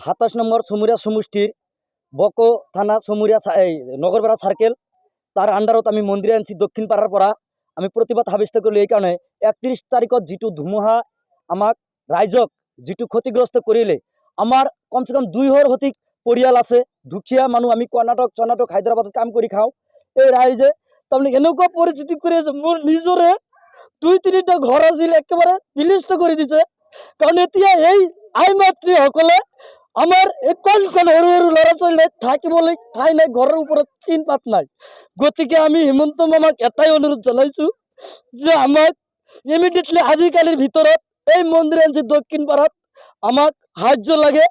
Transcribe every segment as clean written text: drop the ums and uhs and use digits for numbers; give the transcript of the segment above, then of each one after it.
27 নম্বর সমুরিয়া সমষ্টির বকো থানা সমুরিয়া নগরপাড়া সার্কেল তার আন্ডারত আমি মন্দিরে আনছি দক্ষিণ পাড়ার পরা আমি প্রতিবাদ সাব্যস্ত করলো এই কারণে 31 তারিখত যিটো ধুমুহা আমাক রাইজক যিটো ক্ষতিগ্রস্ত করিলে আমার কমসে কম 2 হতিক পৰিয়াল আছে দুখীয়া মানুহ আমি কৰ্ণাটক হায়দ্ৰাবাদত কাম কৰি খাওঁ এই ৰাইজে তাৰমানে এনেকুৱা পৰিস্থিতি কৰি আছে মোৰ নিজৰে 2-3টা ঘৰ আছিল একেবাৰে বিনষ্ট কৰি দিছে কাৰণ এতিয়া এই আই মাতৃসকলে আমাৰ কণ সৰু সৰু ল'ৰা ছোৱালী থাকিবলৈ ঠাই নাই ঘৰৰ ওপৰত টিন পাত নাই গতিকে আমি হিমন্ত মামাক এটাই অনুৰোধ জনাইছো যে আমাক ইমিডিয়েটলি আজিকালিৰ ভিতৰত এই মন্দিৰ আনছি দক্ষিণ পাড়াত আমাক সাহায্য লাগে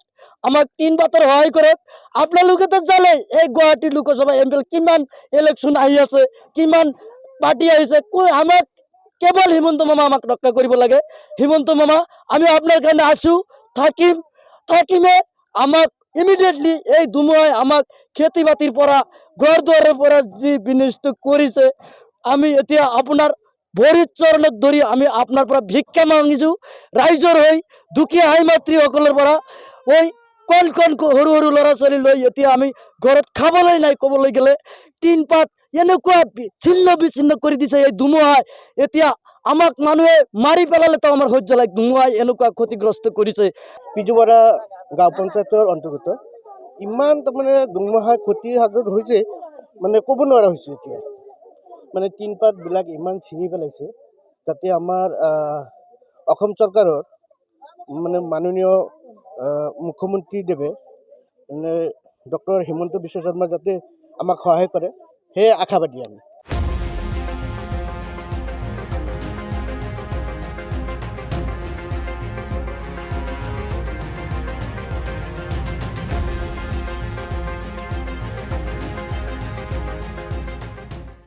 আমাক টিন পাতৰ সহায় কৰক আপোনালোকে তো জানে এই গুৱাহাটী লোকসভা এমপি কিমান ইলেকশ্যন আহি আছে কিমান পাৰ্টি আহিছে আমাক কেৱল হিমন্ত মামা আমাক ৰক্ষা কৰিব লাগে হিমন্ত মামা আমি আপনার কাছে আসু থাকিমে আমাক ইমিডিয়েটলি এই ধুমুহাই আমাক খেতি বাতির পরা ঘর দুয়ারের পরা যি বিনষ্ট করেছে আমি এতিয়া আপনার ভৰিত চৰণত ধৰি আমি আপনাৰ পৰা ভিক্ষা মাগিছো ৰাইজৰ হৈ দুখীয়া হাই মাতৃসকলৰ পৰা ওই কণ সৰু সৰু ল'ৰা ছোৱালী লৈ এতিয়া আমি ঘৰত খাবলৈ নাই ক'বলৈ গ'লে টিন পাত এনেকুৱা ছিন্ন বিচ্ছিন্ন কৰি দিছে এই ধুমুহাই এতিয়া আমাক মানুহে মাৰি পেলালে তো আমাৰ সহ্য লাগে ধুমুহাই এনেকুৱা ক্ষতিগ্ৰস্ত কৰেছে পিজুৱাৰা গাঁও পঞ্চায়তৰ অন্তৰ্গত ইমান তাৰমানে ধুমুহা ক্ষতিৰ হাতত হৈছে মানে ক'ব নোৱাৰা হৈছে এতিয়া মানে টিনপাতবিলাক ইমান ছিঙি পেলাইছে যাতে আমাৰ অসম চৰকাৰৰ মানে মাননীয় মুখ্যমন্ত্ৰীদেৱে মানে ডক্টৰ হিমন্ত বিশ্ব শৰ্মা যাতে আমাক সহায় কৰে সেয়ে আশাবাদী আমি